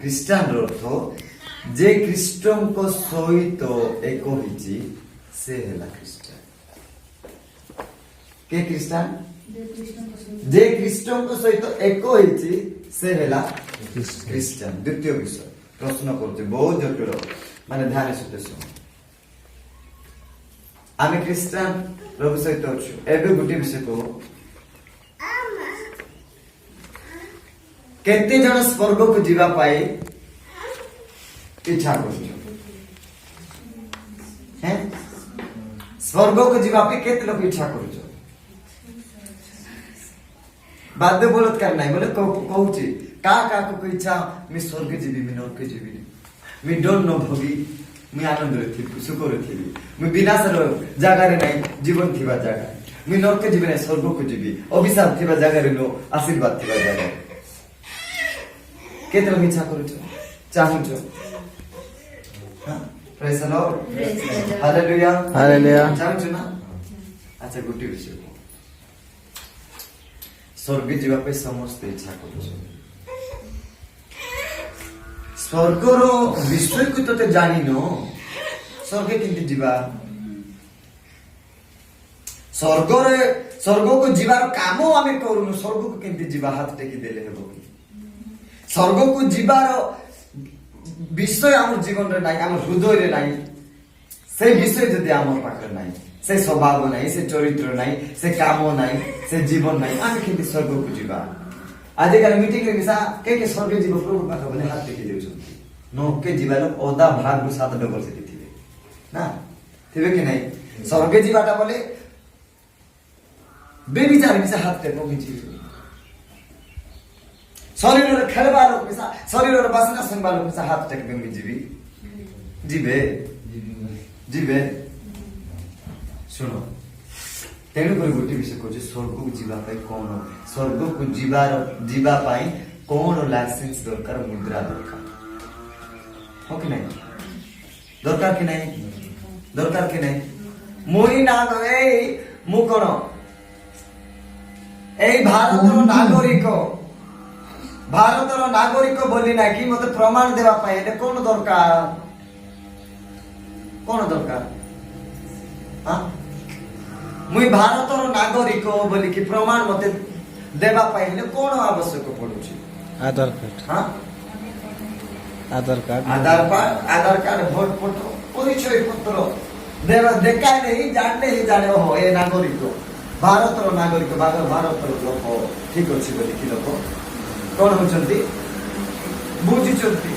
ଖ୍ରୀଷ୍ଟାନ ଅର୍ଥ ଯେ ଖ୍ରୀଷ୍ଟଙ୍କ ସହିତ ଏକ ହେଇଛି ସେ ହେଲା ଖ୍ରୀଷ୍ଟାନ। କେ ଖ୍ରୀଷ୍ଟାନ? ଯେ ଖ୍ରୀଷ୍ଟଙ୍କ ସହିତ ଏକ ହେଇଛି ସେ ହେଲା ଖ୍ରୀଷ୍ଟାନ। ଦ୍ୱିତୀୟ ବିଷୟ ପ୍ରଶ୍ନ କରୁଛି, ବହୁତ ଜଟିଳ, ମାନେ ଧ୍ୟାନ ସହିତ ଶୁଣ। ଆମେ ଖ୍ରୀଷ୍ଟାନ ପ୍ରଭୁ ସହିତ ଅଛୁ। ଏବେ ଗୋଟିଏ ବିଷୟ କହୁ, କେତେ ଜଣ ସ୍ୱର୍ଗକୁ ଯିବା ପାଇଁ ଇଚ୍ଛା କରୁଛ? ସ୍ୱର୍ଗକୁ ଯିବା ପାଇଁ କେତେ ଲୋକ ଇଚ୍ଛା କରୁଛ? ବାଧ୍ୟ ବଳତ୍କାର ନାହିଁ ବୋଲେ କହୁଛି କାହାକୁ ଇଚ୍ଛା ମୁଁ ସ୍ୱର୍ଗ ଯିବି, ମୁଁ ନର୍କ ଯିବିନି, ମୁଁ ଡର ନ ଭୋଗି ମୁଁ ଆନନ୍ଦରେ ଥିବି, ସୁଖରେ ଥିବି, ମୁଁ ବିନାଶର ଜାଗାରେ ନାହିଁ, ଜୀବନ ଥିବା ଜାଗା, ମୁଁ ନର୍କ ଯିବି ନାହିଁ, ସ୍ୱର୍ଗକୁ ଯିବି, ଅଭିଶାପ ଥିବା ଜାଗାରେ ନୁହଁ, ଆଶୀର୍ବାଦ ଥିବା ଜାଗାରେ। କେତେ ଲୋକ ଇଚ୍ଛା କରୁଛ, ଚାହୁଁଛ? ପ୍ରେଜ୍ ଦ ଲର୍ଡ, ହାଲେଲୁୟା, ହାଲେଲୁୟା। ଚାହୁଁଛ ନା? ଆଚ୍ଛା, ଗୋଟିଏ ବିଷୟ, ସ୍ୱର୍ଗ ଯିବା ପାଇଁ ସମସ୍ତେ ଇଚ୍ଛା କରୁଛନ୍ତି। ସ୍ୱର୍ଗର ବିଷୟକୁ ତତେ ଜାଣିନ, ସ୍ୱର୍ଗ କେମିତି ଯିବା? ସ୍ୱର୍ଗକୁ ଯିବାର କାମ ଆମେ କରୁନୁ, ସ୍ୱର୍ଗକୁ କେମିତି ଯିବା? ହାତ ଟେକି ଦେଲେ ହେବ କି? ସ୍ୱର୍ଗକୁ ଯିବାର ବିଷୟ ଆମର ଜୀବନରେ ନାହିଁ, ଆମ ହୃଦୟରେ ନାହିଁ, ସେ ବିଷୟ ଯଦି ଆମର ପାଖରେ ନାହିଁ, ସେ ସ୍ୱଭାବ ନାହିଁ, ସେ ଚରିତ୍ର ନାହିଁ, ସେ କାମ ନାହିଁ, ସେ ଜୀବନ ନାହିଁ, ଆମେ କେମିତି ସ୍ୱର୍ଗକୁ ଯିବା? ଆଜିକାଲି ମିଟିଂରେ ମିଶା କେ ସ୍ୱର୍ଗ ଯିବ ପ୍ରଭୁ ପାଖ ବୋଲେ ହାତ ଟେକି ଦେଉଛନ୍ତି। ନକେ ଯିବାର ଅଧା ଭାଗରୁ 7 ଡବଲ ସେଠି ଥିବେ ନା, ଥିବେ କି ନାହିଁ? ସ୍ୱର୍ଗ ଯିବାଟା ବୋଲେ ବେବିଚାର ମିଶା ହାତ ଟେକ ଯିବେ। ଶରୀରରେ ଖେଳବା ଲୋକ ମିଶା, ଶରୀରର ବାସନା ଶୁଣବା ଲୋକ ମିଶା ହାତ ଟେକିବେ, ମୁଁ ଯିବି, ଯିବେ ଯିବେ। ଶୁଣ, ତେଣୁକରି ଗୋଟେ ବିଷୟ କହୁଛି, ସ୍ୱର୍ଗକୁ ଯିବା ପାଇଁ କଣ, ସ୍ୱର୍ଗକୁ ଯିବା ପାଇଁ କଣ ଲାଇସେନ୍ସ ଦରକାର, ମୁଦ୍ରା ଦରକାର, ହଁ କି ନାହିଁ? ଦରକାର କି ନାହିଁ? ଦରକାର କି ନାହିଁ? ମୁଇଁ ନା ମୁଁ କଣ ଏଇ ଭାରତର ନାଗରିକ ବୋଲି ନାହିଁ କି ମତେ ପ୍ରମାଣ ଦେବା ପାଇଁ ହେଲେ କଣ ଦରକାର? କଣ ଦରକାର? ମୁଇଁ ଭାରତର ନାଗରିକ ବୋଲିକି ପ୍ରମାଣ ମତେ ଦେବା ପାଇଁ ହେଲେ କଣ ଆବଶ୍ୟକ ପଡୁଛି? ଆଧାର କାର୍ଡ, ଆଧାର କାର୍ଡ, ଭୋଟ ଫଟୋ, ପରିଚୟ ପତ୍ର ଦେଖାଇଲେ ହିଁ ଜାଣିଲେ ହିଁ ଜାଣେ, ଓହୋ ଏ ନାଗରିକ, ଭାରତର ନାଗରିକ, ଭାରତର ଲୋକ ଠିକ ଅଛି ବୋଲିକି ଲୋକ କଣ ହଉଛନ୍ତି, ବୁଝୁଛନ୍ତି,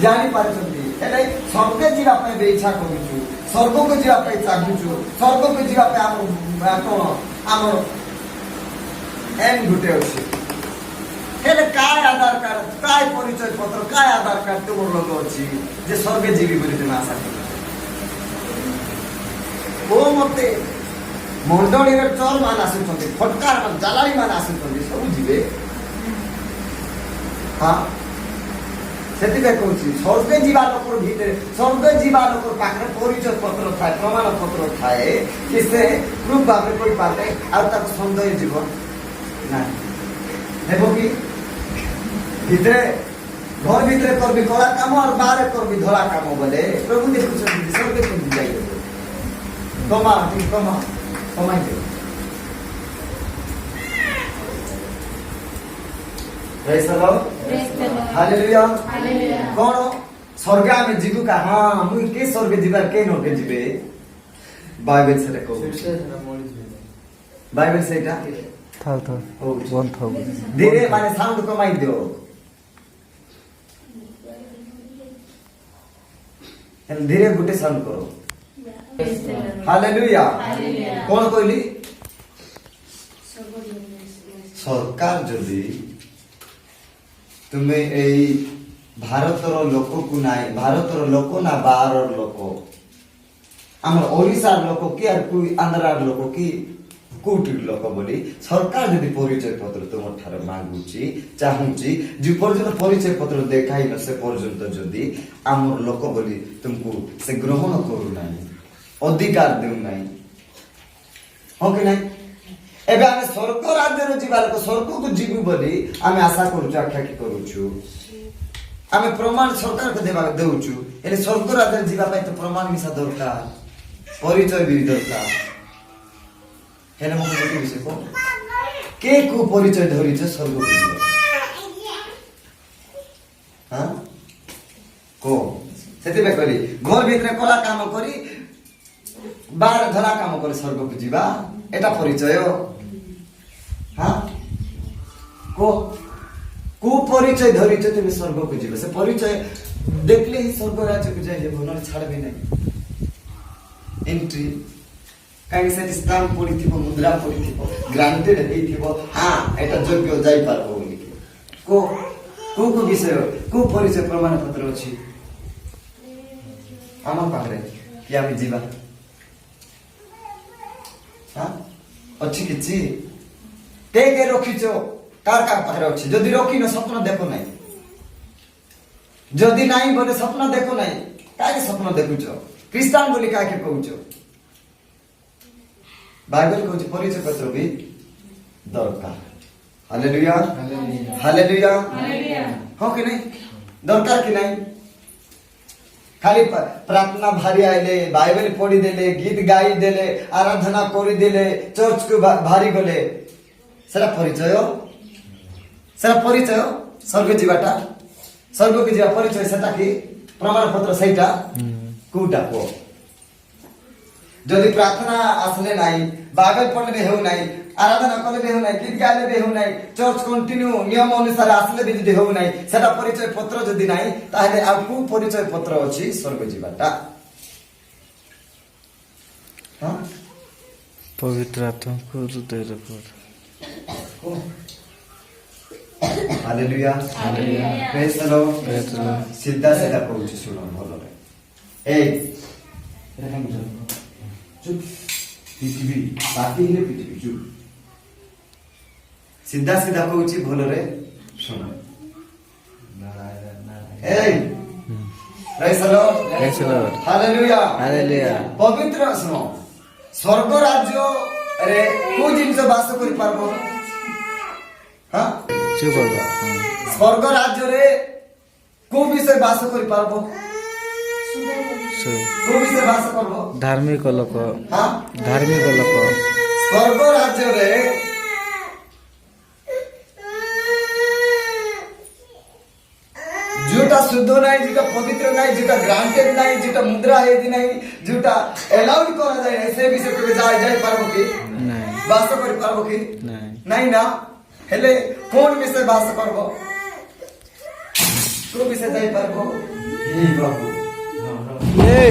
ଜାଣିପାରୁଛନ୍ତି। ହେଲେ ସ୍ୱର୍ଗ ଯିବା ପାଇଁ ବି ଇଚ୍ଛା କରୁଛୁ, ସ୍ୱର୍ଗକୁ ଯିବା ପାଇଁ ଚାହୁଁଛୁ, ସ୍ୱର୍ଗକୁ ଯିବା ପାଇଁ ଆମର ଏମ୍ ଗୋଟେ ଅଛି। ହେଲେ କାୟ ଆଧାର କାର୍ଡ, କାୟ ପରିଚୟ ପତ୍ର, କାୟ ଆଧାର କାର୍ଡ ତୁମର ଲୋକ ଅଛି ଯେ ସ୍ୱର୍ଗ ଯିବି ବୋଲି ତୁମେ ଆଶା କର? ଓ ମତେ ମଣ୍ଡଳୀରେ ଚୋର ମାନେ ଆସୁଛନ୍ତି, ଫଟକାର ମାନେ, ଜାଲାଳି ମାନେ ଆସୁଛନ୍ତି, ସବୁ ଯିବେ। ସେଥିପାଇଁ କହୁଛି, ସ୍ୱର୍ଗ ଯିବା ଲୋକର ଭିତରେ, ସ୍ୱର୍ଗ ଯିବା ଲୋକର ପାଖରେ ପରିଚୟ ପତ୍ର ଥାଏ, ପ୍ରମାଣ ପତ୍ର ଥାଏ କି ସେ ପ୍ରୁଫ ଭାବରେ କହିପାରିଲେ ଆଉ ତାକୁ ସନ୍ଦେହ ଜୀବନ ନାହିଁ। ହେବ କି? ଭିତରେ ଘର ଭିତରେ করবি কড়া কাম আর বাহারে করবি ধরা কাম বলে প্রভু দেখুଛନ୍ତି স্বর্গে কেମିତି ଯାଇହେବ? କମାଇ ଦେବ। ପ୍ରେଜ୍ ଦ ଲର୍ଡ, ହାଲେଲୁୟା। କଣ ସ୍ୱର୍ଗ ଆମେ ଯିବୁ କା? ହଁ, ମୁଁ କେ ସ୍ୱର୍ଗ ଯିବା, କେ ନକେ ଯିବେ? ବାଇବେଲ ସେଟା କହୁଛି, ବାଇବେଲ ସେଇଟା ଧୀରେ ମାନେ ସାଉଣ୍ଡ କମାଇ ଦିଅ। ଧୀରେ ଗୋଟେ ସାଉଣ୍ଡ କର। ହାଲେଲୁୟା। କଣ କହିଲି? ସରକାର ଯଦି ତୁମେ ଏଇ ଭାରତର ଲୋକକୁ ନାହିଁ, ଭାରତର ଲୋକ ନା ବାହାରର ଲୋକ, ଆମର ଓଡ଼ିଶାର ଲୋକ କି ଆନ୍ଧ୍ରାର ଲୋକ କି କୋଉଠିର ଲୋକ ବୋଲି ସରକାର ଯଦି ପରିଚୟ ପତ୍ର ତୁମ ଠାରୁ ମାଗୁଛି, ଚାହୁଁଛି, ଯେ ପର୍ଯ୍ୟନ୍ତ ପରିଚୟ ପତ୍ର ଦେଖାଇନ ସେ ପର୍ଯ୍ୟନ୍ତ ଯଦି ଆମର ଲୋକ ବୋଲି ତୁମକୁ ସେ ଗ୍ରହଣ କରୁନାହିଁ, ଅଧିକାର ଦେଉନାହିଁ, ହଁ କି ନାହିଁ? ଏବେ ଆମେ ସ୍ୱର୍ଗ ରାଜ୍ୟରୁ ଯିବା ଲୋକ, ସ୍ୱର୍ଗକୁ ଯିବୁ ବୋଲି ଆମେ ଆଶା କରୁଛୁ, ଆଖ୍ୟା କରୁଛୁ। आमे प्रमाण सरकार को देवा देउछु एले स्वर्ग राज्य जीवा पाई तो प्रमाण मिसा दरकार परिचय भी दरकार हेले मको गोटे विषय को के को परिचय धरिछ स्वर्ग को हां को सेते बे करी घर भीतर कला काम करी बाहर धरा काम करे स्वर्ग को जीवा एटा परिचय हां को परिचय धरिछ तुम स्वर्ग को जीव से परिचय देखले ही स्वर्ग राज्य को जाए जेबो न छाड़ भी नहीं एंट्री काई से स्टाम्प पड़ी थी मुद्रा पड़ी थी ग्रांटेड हेई थी हां एटा योग्य जाई पारबो बोली को विषय को परिचय प्रमाण पत्र अछि आमा पाखरे कि आमी जीवा हां अछि किछि के रखिछो कार पाखरे अच्छी जदि रखी न स्वप्न देखो नहीं जदि नहीं बोले स्वप्न देखो नहीं काहे स्वप्न देखुछ क्रिश्चियन बोली काहे कहउछ बाइबल कहउछ परिचय पत्र भी दरकार हालेलुया हालेलुया हालेलुया हो कि नहीं दरकार कि नहीं खाली प्रार्थना भारी आइले बाइबल पढ़ी देले गीत गाई देले आराधना करी देले चर्च को भारी गले सेरा परिचय सेरा परिचय स्वर्ग जीवाटा स्वर्ग की जीवा परिचय सेटा की प्रमाण पत्र सेटा कोटा को जदि प्रार्थना आसले नाही बाइबल पढ़ले हेउ नाही आराधना करले हेउ नाही गीत गाइले हेउ नाही चर्च कंटिन्यू नियम अनुसार आसले भी जदि हेउ नाही सेटा परिचय पत्र जदि नाही ताहले आ को परिचय पत्र अछि स्वर्ग जीवाटा हां पवित्र आत्मा को हृदय रखो hallelujah hallelujah praise the Lord सीधा सीधा कहूँ सुनो भलो रे ए एरकम चुप पृथ्वी बाकी है पृथ्वी चुप सीधा सीधा कहूँ भलो रे सुनो ए praise the Lord hallelujah hallelujah पवित्र सुनो स्वर्ग राज्य रे को जिंस वास करि पारबो हां चुप हो स्वर्ग राज्य रे को विषय वास करि पारबो को विषय वास करबो धार्मिक लोक हां धार्मिक लोक स्वर्ग राज्य रे जोटा शुद्ध नहीं जोटा पवित्र नहीं जोटा ग्रांटेड नहीं जोटा मुद्रा है नहीं जोटा अलाउड करा जाए ऐसे विषय पे जाय पारबो की नहीं वास करि पारबो की नहीं नहीं ना हेले कोन विषय वास करबो को विषय जाय पारबो हे बाबू ए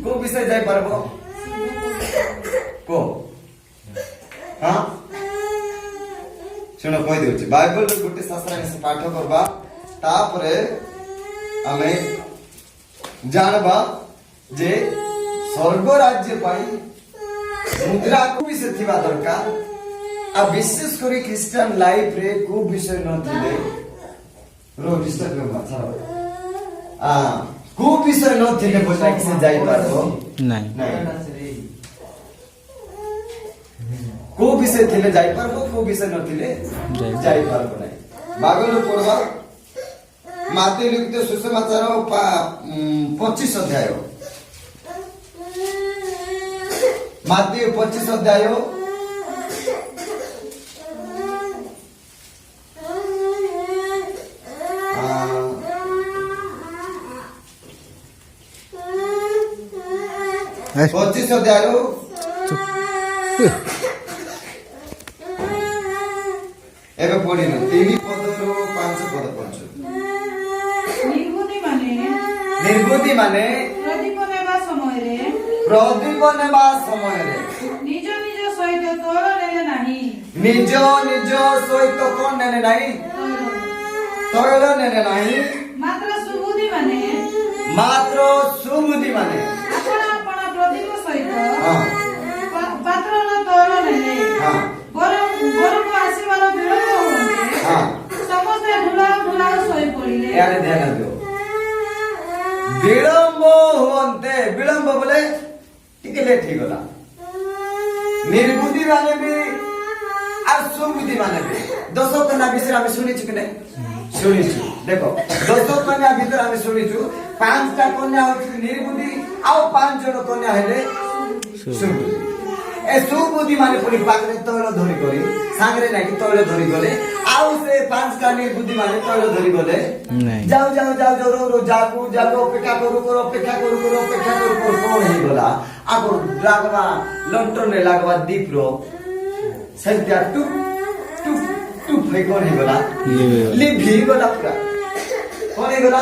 को विषय जाय पारबो को हां सुनो कहि देउची बाइबल रे गुटे शास्त्र से पाठ करबा तापरे हमें जानबा जे स्वर्ग राज्य पाई मुद्रा को विषय थिबा दरकार आ विशेष करी क्रिश्चियन लाइफ रे को विषय न थिले रो डिस्टर्ब करबा छाड़ो आ को विषय न थिले बोला कि से जाई पारबो नहीं को विषय थिले जाई पारबो को विषय न थिले जाई पारबो नहीं बाइबल पढ़वा माती लिखित सुसमाचार 25 अध्याय माती 25 अध्याय पच्चीस अध्याय एबे पढ़िनु 3 पदरो 5 पद पढ़छु निर्बुद्धि माने प्रदीप नेबा समय रे निज निज सहित तोर नेले नाही निज निज सहित कोन नेले नाही तोर नेले नाही मात्र सुबुद्धि माने आपण आपण प्रदीप सहित पात्र न तोर नेले गोर को आसीबार विलंब होते समस्त ढुला सोई पड़िले यारे ध्यान दियो विलंब बोले टिके लेट ही गला निर्बुद्धि माने भी और सुबुद्धि माने भी दशक ना विषय हम सुनी चुके नहीं শুনিছু দেখ 10 কন্যা ভিতরে আমি শুনিছু 5টা কন্যা হচ্ছে নির্বুদ্ধি আর 5 জন কন্যা হলে সুবুদ্ধি এ সুবুদ্ধি মানে পুরি পাকরে তৈল ধরি করি সাংরে নাকি তৈল ধরি গলে ଆଉ ସେ 5ଟା নির্বুদ্ধি মানে তৈল ধরি গলে যাও যাও যাও যাও রো যাবো যাবো অপেক্ষা করু করু অপেক্ষা করু করু অপেক্ষা করু করু কোন হই গলা আগর লাগবা লন্টনে লাগবা দীপ্র সেটা টুক টুক টুক হই কোন হই গলা লিভি গলা পুরা কোন হই গলা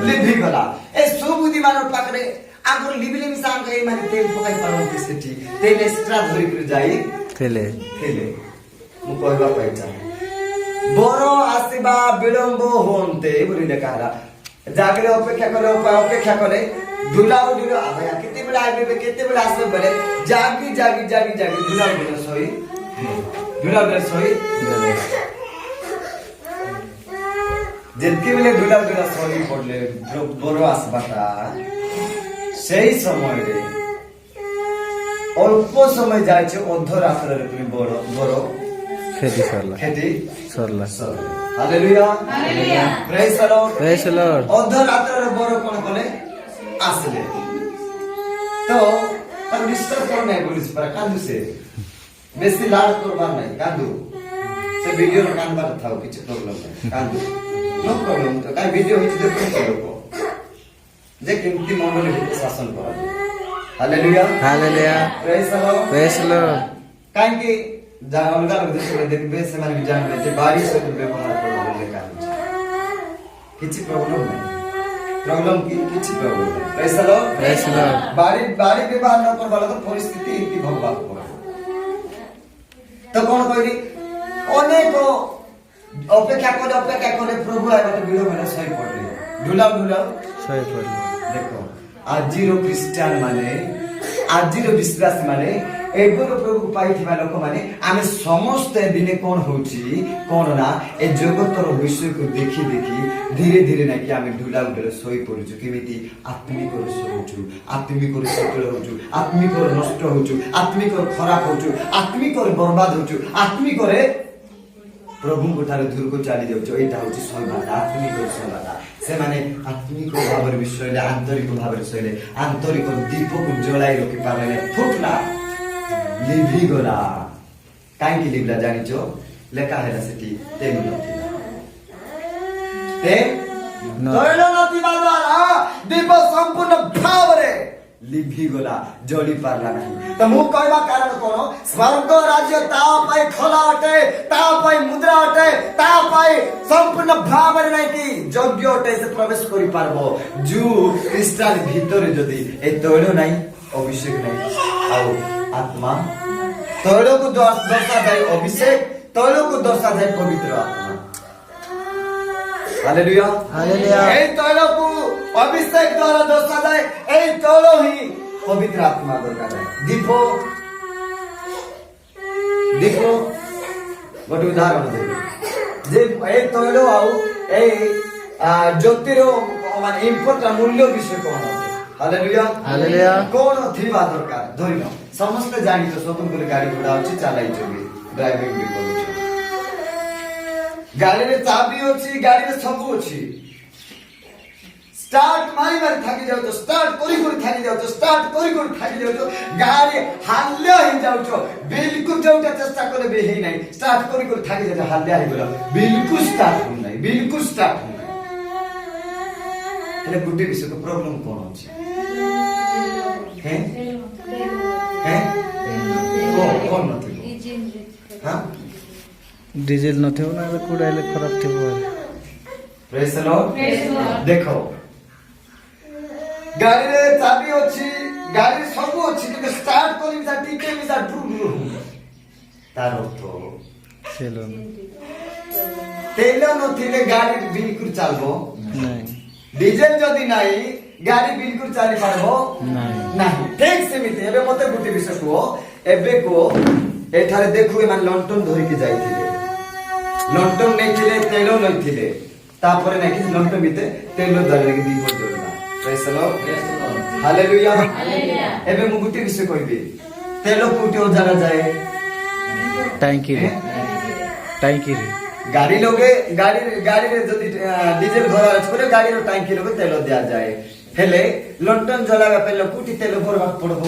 লিভি গলা এ সুবুদ্ধি মানর পাকরে আগর লিবিলি মিসাং এই মানে তেল পকাই পারନ୍ତି সেটি তেল এক্সট্রা ধরি করে যাই তেলে মু কইবা পাইছা বড় আসিবা বিলম্ব হন্তে বলি দেখারা জাগরে অপেক্ষা করে দুলাও দুলাও আয়া কেতে বেলা আইবে কেতে বেলা আসবে বলে জাগি জাগি জাগি জাগি দুলাও দুলাও সই যেতকি বেলে দুলাও দুলাও সই পড়লে বড় আসবাটা সেই সময়ে অল্প সময় যাইছে অর্ধরাত্রের তুমি বড় বড় খেতি সরলা হালেলুয়া প্রেজ দ্য লর্ড অর্ধরাত্রের বড় কোন কোনে আসলে তো তার ডিস্টার্ব কর নাই বলিস পর কান্দু সে বেশি লাড় করবার নাই কান্দু সে ভিডিও কান্দবার থাও কিছু প্রবলেম নাই কান্দু নো প্রবলেম তো কাই ভিডিও হইছে দেখো লোক যে কেমতি মন্ডলী ভিতরে শাসন করা হালেলুয়া প্রেজ দ্য লর্ড কাইকি যা অলগা লোক দেখে দেখবে সেমানে জানবে যে বাড়ি সহিত ব্যবহার করবে লেখা আছে কিছু প্রবলেম নাই প্রবলেম কি কিছু প্রবলেম নাই প্রেজ দ্য লর্ড বাড়ি ব্যবহার না করবার তো পরিস্থিতি কি ভগবান করে তো কোন কইলি অনেক অপেক্ষা করে প্রভু আইবাতে বিলম্বে সই পড়লে দুলাও সই পড়লে দেখো আজির খ্রিস্টান মানে আজির বিশ্বাস মানে এগুলো প্রভু পাইଥିବା ଲୋକମାନେ ଆମେ ସମସ୍ତେ ଦିନେ କଣ ହଉଛି କଣ ନା ଏ ଜଗତର ବିଷୟକୁ ଦେଖି ଦେଖି ଧୀରେ ଧୀରେ ନାକି ଆମେ ଢୁଲା ଉଡରେ ଶୋଇ ପଡୁଛୁ କେମିତି ଆତ୍ମିକର ଶୋଉଛୁ ଆତ୍ମିକର ସଫଳ ହଉଛୁ ଆତ୍ମିକର ନଷ୍ଟ ହଉଛୁ ଆତ୍ମିକର ଖରାପ ହଉଛୁ ଆତ୍ମିକର ବର୍ବାଦ ହଉଛୁ ଆତ୍ମିକରେ ପ୍ରଭୁଙ୍କ ଠାରୁ ଦୂରକୁ ଚାଲି ଯାଉଛୁ ଏଇଟା ହଉଛି ଶୈବାଟା ଆତ୍ମିକ ଶୈବାଟା ସେମାନେ ଆତ୍ମିକ ଭାବରେ ବି ଶୋଇଲେ ଆନ୍ତରିକ ଭାବରେ ଶୋଇଲେ ଆନ୍ତରିକ ଦୀପକୁ ଜଳାଇ ରଖି ପାରିଲେ ଫୁଟଲା লিভি গলা কাইকি লিভলা জানিছো লেখা হেলা সেটি তেল নথিলা তৈল নথিবা দ্বারা দীপ সম্পূর্ণ ভাবে লিভি গলা জলি পারলা নাই তো মু কইবা কারণ কোন স্বর্গ রাজ্য তা পাই খোলা অটে তা পাই মুদ্রা অটে তা পাই সম্পূর্ণ ভাবে নাই কি যোগ্য অটে সে প্রবেশ করি পারবো জু খ্রিস্টান ভিতরে যদি এই তৈল নাই অভিষেক নাই আও आत्मा तैल को दर्शा जाए अभिषेक तैल को दर्शा जाए पवित्र आत्मा हालेलुया ए तैल को अभिषेक द्वारा दर्शा जाए ए तैल ही पवित्र आत्मा दरकार है देखो गोटे उदाहरण दे जे ए तैल आउ ए ज्योतिर माने इम्पोर्ट मूल्य विषय कोन हालेलुया कोन थिबा दरकार धरिनो समस्त जानी तो स्वतंत्र गाड़ी घोड़ा अच्छी चलाई भी ड्राइविंग भी करूँ गाड़ी में चाबी अच्छी गाड़ी में सब अच्छी स्टार्ट मारी मारी थकी जाओ तो स्टार्ट करी थकी जाओ तो स्टार्ट करी थकी जाओ तो गाड़ी हाल्य ही जाओ बिल्कुल जोटा चेष्टा करे बे ही नहीं स्टार्ट करी थकी जाओ हाल्य ही बोला बिल्कुल स्टार्ट हो नहीं हेले गुटे विषय को प्रॉब्लम कोन अछि हैं कोन नथि हां डीजल नथियो ना कुडाले खराब थिबो प्रेज द लॉर्ड देखो गाड़ी रे चाबी अछि गाड़ी सब अछि कि स्टार्ट करी जा टिके मी जा ड्रू तार तो तेल नथिले गाड़ी बिल्कुल चलबो नहीं डीजल जदी नाही गाड़ी बिल्कुल चली पारबो नहीं ठीक सेमिति एबे मते गुटी विषय को एबे को एठारे देखु ए मान लंटन धरि के जाइथिले लंटन नै थिले तेल नै थिले तापरे नै कि लंटन बिते तेल धरि के दीप जलना प्रेज द लॉर्ड हालेलुया एबे मु गुटी विषय कहबी तेल कुटी ओ जगह जाए टंकी रे ଗାଡି ଲଗେ ଗାଡିରେ ଯଦି ଡିଜେଲ ଭରା ଅଛି ବୋଲେ ଗାଡିର ଟାଙ୍କି ଲଗେ ତେଲ ଦିଆଯାଏ ହେଲେ ଲଣ୍ଠନ ଜଳାଇବା ପାଇଁ କୋଉଠି ତେଲ ଭରବାକୁ ପଡବ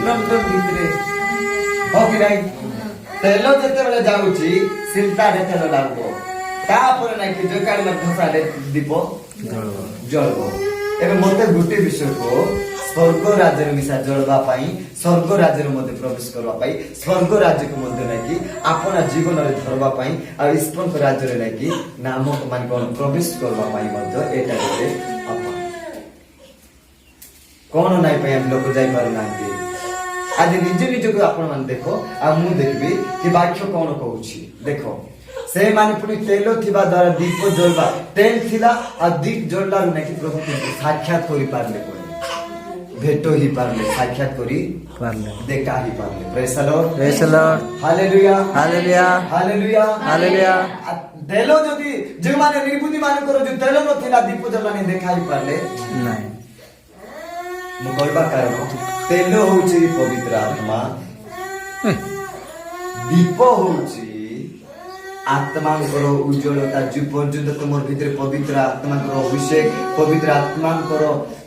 ଲଣ୍ଠନ ଭିତରେ ହଁ କି ନାଇଁ ତେଲ ଯେତେବେଳେ ଯାଉଛି ସିଲତାରେ ତେଲ ଲାଗିବ ତାପରେ ନାଇଁ କି ଯୋଗାଡ଼ି ମଧ୍ୟ ଦୀପ ଜଳବ ଏବେ ମତେ ଗୋଟେ ବିଷୟକୁ ସ୍ୱର୍ଗ ରାଜ୍ୟରେ ମିଶା ଜଳବା ପାଇଁ ସ୍ୱର୍ଗ ରାଜ୍ୟରେ ମଧ୍ୟ ପ୍ରବେଶ କରିବା ପାଇଁ ସ୍ୱର୍ଗ ରାଜ୍ୟକୁ ମଧ୍ୟ ନାଇକି ଆପଣ ଜୀବନରେ ଧରବା ପାଇଁ ଆଉ ଈଶ୍ୱରଙ୍କ ରାଜ୍ୟରେ ନାଇକି ନାମକ ମାନେ କଣ ପ୍ରବେଶ କରିବା ପାଇଁ ମଧ୍ୟ ଏଇଟା ଗୋଟେ କଣ ନାଇଁ ପାଇଁ ଆମେ ଲୋକ ଯାଇପାରୁନାହାନ୍ତି ଆଜି ନିଜ ନିଜକୁ ଆପଣ ମାନେ ଦେଖ ଆଉ ମୁଁ ଦେଖିବି କି ବାକ୍ୟ କଣ କହୁଛି ଦେଖ ସେମାନେ ପୁଣି ତେଲ ଥିବା ଦ୍ୱାରା ଦୀପ ଜଳବା ତେଲ ଥିଲା ଆଉ ଦୀପ ଜଳିଲାରୁ ନାଇକି ପ୍ରଭୁକୁ ସାକ୍ଷାତ କରିପାରିଲେ ଭେଟ ହେଇପାରିଲେ ସାକ୍ଷାତ କରି ଦେଖା ହେଇପାରିଲେ praise the Lord hallelujah hallelujah hallelujah hallelujah ତେଲ ଯଦି ଯେଉଁମାନେ ନିର୍ବୁଦ୍ଧି ମାନଙ୍କର ଯୋଉ ତେଲ ନଥିଲା ଦୀପ ଜଳାନି ଦେଖା ହେଇପାରିଲେ ନାଇଁ ମୁଁ କହିବା କାରଣ ତେଲ ହଉଛି ପବିତ୍ର ଆତ୍ମା ଦୀପ ହଉଛି ଆତ୍ମାଙ୍କର ଉଜ୍ଜଳତା ଯୋଉ ପର୍ଯ୍ୟନ୍ତ ତୁମର ଭିତରେ ପବିତ୍ର ଆତ୍ମାଙ୍କର ଅଭିଷେକ ପବିତ୍ର ଆତ୍ମାଙ୍କର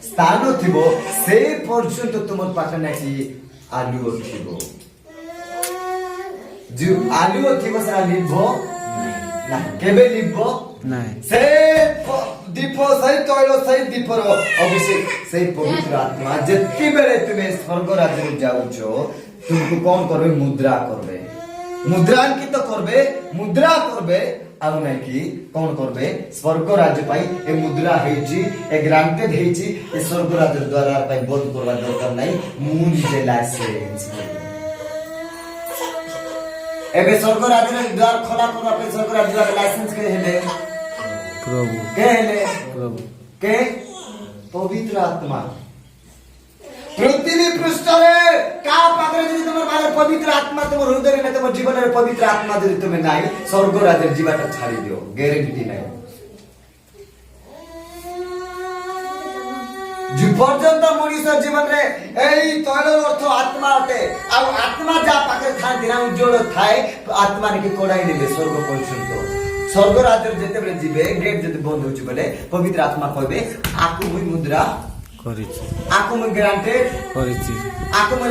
ସ୍ଥାନ ଥିବ ସେ ପର୍ଯ୍ୟନ୍ତ ତୁମର ପାଖରେ ନାକି ଆଲୁଅ ଥିବ ଯୋଉ ଆଲୁଅ ଥିବ ସେଟା ଲିଭ ନାହିଁ କେବେ ଲିଭ ନାହିଁ ସେ ଦୀପ ସେଇ ତୈଳ ସେଇ ଦୀପର ଅଭିଷେକ ସେଇ ପବିତ୍ର ଆତ୍ମା ଯେତେବେଳେ ତୁମେ ସ୍ୱର୍ଗ ରାଜ୍ୟକୁ ଯାଉଛ ତୁମକୁ କଣ করবে মুদ্রা করবে মুদ্রাঙ্কিত করবে মুদ্রা করবে ଆଉ ନାଇକି କଣ করবে ସ୍ୱର୍ଗ ରାଜ୍ୟ ପାଇଁ ଏ ମୁଦ୍ରା ହେଇଛି ଏ ଗ୍ରାଣ୍ଟେଡ ହେଇଛି ଏ ସ୍ୱର୍ଗ ରାଜ୍ୟ ଦ୍ୱାରା ପାଇଁ ବନ୍ଦ କରିବା ଦରକାର ନାହିଁ ମୁଁ ନିଜେ ଲାଇସେନ୍ସ ଏବେ ସ୍ୱର୍ଗ ରାଜ୍ୟର ଦ୍ୱାର ଖୋଲା କରିବା ପାଇଁ ସ୍ୱର୍ଗ ରାଜ୍ୟର ଲାଇସେନ୍ସ କେ ହେଲେ ପ୍ରଭୁ କେ ହେଲେ ପ୍ରଭୁ କେ ପବିତ୍ର ଆତ୍ମା पृथ्वी पृष्ठरे का पाखरे যদি তোমার মানে পবিত্র আত্মা তোমার হৃদয়ে না তোমার জীবনের পবিত্র আত্মা যদি তুমি নাই স্বর্গ রাজ্যের জীবনটা ছাড়ি দিও গ্যারান্টি নাই যে পর্যন্ত মনুষ্য জীবনে এই তৈলর অর্থ আত্মা অটে আর আত্মা যা পাখে থাকি না উজ্জ্বল থাকে আত্মা নাকি কোড়াই নেবে স্বর্গ পর্যন্ত স্বর্গ রাজ্যের যেতেবেলে যাবে গেট যদি বন্ধ হচ্ছে বলে পবিত্র আত্মা কইবে আকু মুই মুদ্রা করিছি আকু মুই গ্রান্টেড করিছি আকু মুই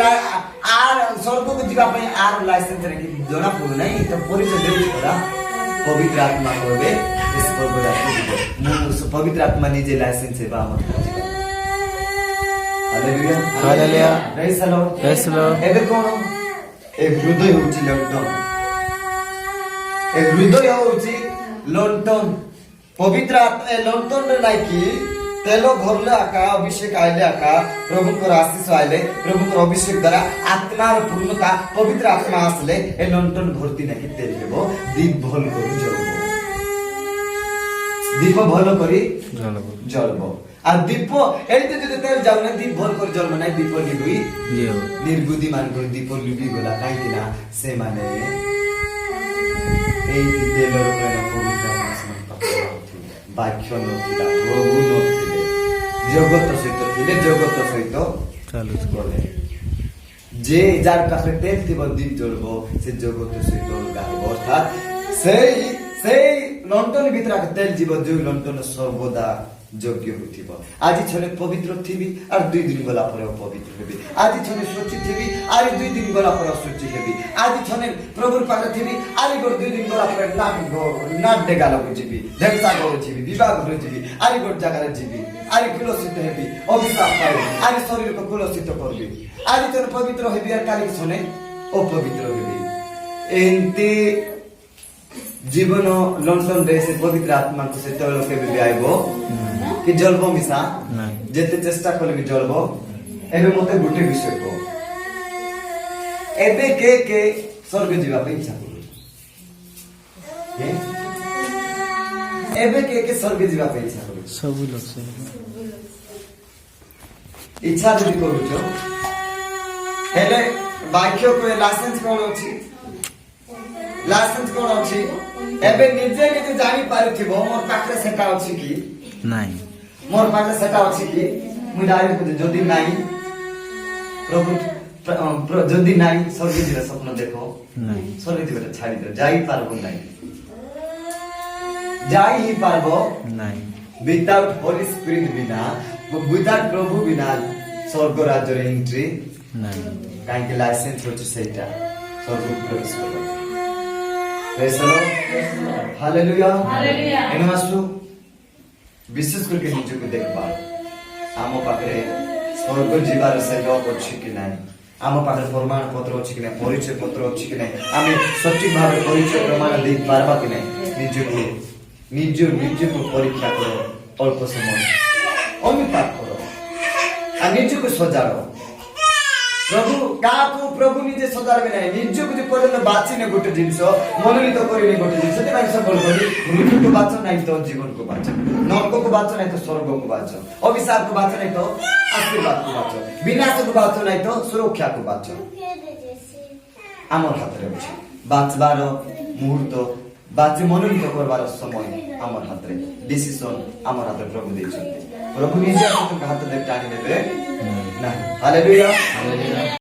আর স্বর্গକୁ ଯିବା ପାଇଁ আর লাইসেন্স রে কি জনা পড়ু নাই তো পরিচয় দেউছি পড়া পবিত্র আত্মা কইবে স্বর্গ রাজ্য ମୁଁ পবিত্র আত্মা নিজে লাইসেন্স হেবা আমার hallelujah hallelujah praise the lord ଏବେ কোন ଏ ହୃଦୟ ହେଉଛି ଲଣ୍ଠନ ଏ ହୃଦୟ ହେଉଛି ଲଣ୍ଠନ ପବିତ୍ର ଆତ୍ମା ଏ ଲଣ୍ଠନରେ ନାଇକି तेल भरले आका अभिषेक आइले आका प्रभुଙ୍କର आशीष आइले प्रभुଙ୍କର अभिषेक द्वारा आत्मार पूर्णता पवित्र आत्मा आसले ए लंटन भर्ती नाही तेल देबो दीप भल करी जळबो दीप भल करी जळबो आ दीप एते जदि तेल जाउ ना दीप भल करी जळबो नाही दीप लिबी निर्बुद्धि मान को दीप लिबी गला काई किना से माने एई तेलर उपरे पवित्र आत्मा बाक्य नथिला प्रभु नथिले जगत सहित थिले जगत सहित चालू करे जे जार पाखरे तेल थिबो दीप जळबो से जगत सहित अलगा हेबो अर्थात सेई लंटन भितर तेल जीव जो लंटन सर्वदा योग्य होथिब आज छने पवित्र थिबी और 2 दिन गला पर पवित्र हेबी आज छने सोची थिबी और 2 दिन गला पर सोची हेबी आज छने प्रभुर पाखरे थिबी और 2 दिन गला पर नाट डेगाला बुझिबी ढेकसा गो जीवी विवाह गो जीवी और गोट जगह जीवी और कुलसित हेबी अभिशाप पाई और शरीर को कुलसित करबी आज छने पवित्र हेबी और काली छने अपवित्र हेबी एंती जीवन लंटन रे से पवित्र आत्मा को से तल के भी आइबो कि जलबो मिसा जेते चेष्टा करले भी जलबो एबे मते गुटे विषय को एबे के स्वर्ग जीवा पे इच्छा करू एबे के स्वर्ग जीवा पे इच्छा करू सब लोग इच्छा जदी करू छो हेले बाक्य को लाइसेंस कोन अछि लाइसेंस कोन अछि एबे निजे निजे जानि पारुथिबो मोर पाखरे सेटा अछि कि नाही मोर पाखरे सेटा अछि कि मु डायरेक्ट जदी नाही प्रभु যদি নাই স্বর্গে ଯିବା স্বপ্ন দেখো ନାଇଁ ସ୍ୱର୍ଗ ଯିବାଟା ଛାଡ଼ିଦିଅ ଯାଇପାରିବ ନାହିଁ ଯାଇ ହିଁ ପାରିବ ନାଇଁ without Holy Spirit ବିନା without ପ୍ରଭୁ ବିନା ସ୍ୱର୍ଗ ରାଜ୍ୟରେ ଏଣ୍ଟ୍ରି ନାଇଁ କାହିଁକି ଲାଇସେନ୍ସ ହଉଛି ସେଇଟା ସ୍ୱର୍ଗକୁ ପ୍ରବେଶ କର ପ୍ରେଜ୍ ଦ ଲର୍ଡ ହାଲେଲୁୟା ହାଲେଲୁୟା। ଏଣୁ ଆସୁ ବିଶେଷ କରିକି ନିଜକୁ ଦେଖିବା ଆମ ପାଖରେ ସ୍ୱର୍ଗ ଯିବାର ସେ ଲକ୍ ଅଛି କି ନାହିଁ ଆମ ପାଖରେ ପ୍ରମାଣ ପତ୍ର ଅଛି କି ନାହିଁ ପରିଚୟ ପତ୍ର ଅଛି କି ନାହିଁ ଆମେ ସଠିକ ଭାବରେ ପରିଚୟ ପ୍ରମାଣ ଦେଇପାରିବା କି ନାହିଁ ନିଜକୁ ପରୀକ୍ଷା କର ଅଳ୍ପ ସମୟ ଅନୁତାପ କର ଆଉ ନିଜକୁ ସଜାଡ଼ ପ୍ରଭୁ କାହାକୁ ପ୍ରଭୁ ନିଜେ ସଜାଡ଼ିବେ ନାହିଁ ନିଜକୁ ଯେ ପର୍ଯ୍ୟନ୍ତ ବାଛିନେ ଗୋଟେ ଜିନିଷ ମନୋନୀତ କରିନେ ଗୋଟେ ଜିନିଷ ସେଥିପାଇଁ ସବୁବେଳେ କହି ମୃତ୍ୟୁକୁ ବାଛ ନାହିଁ ତ ଜୀବନକୁ ବାଛ ନରକକୁ ବାଛ ନାହିଁ ତ ସ୍ୱର୍ଗକୁ ବାଛ ଅଭିଶାପକୁ ବାଛ ନାହିଁ ତ ଆଶୀର୍ବାଦକୁ ବାଛ ବିନାଶକୁ ବାଛ ନାହିଁ ତ ସୁରକ୍ଷାକୁ ବାଛ ଆମର ହାତରେ ଅଛି ବାଛବାର ମୁହୂର୍ତ୍ତ ବାଛି ମନୋନୀତ କରିବାର ସମୟ ଆମର ହାତରେ ଡିସିସନ ଆମର ହାତରେ ପ୍ରଭୁ ଦେଇଛନ୍ତି ପ୍ରଭୁ ନିଜେ ଆପଣଙ୍କ ହାତ ଧରି ଟାଣି ନେବେ ନାହିଁ ହାଲେଲୁୟା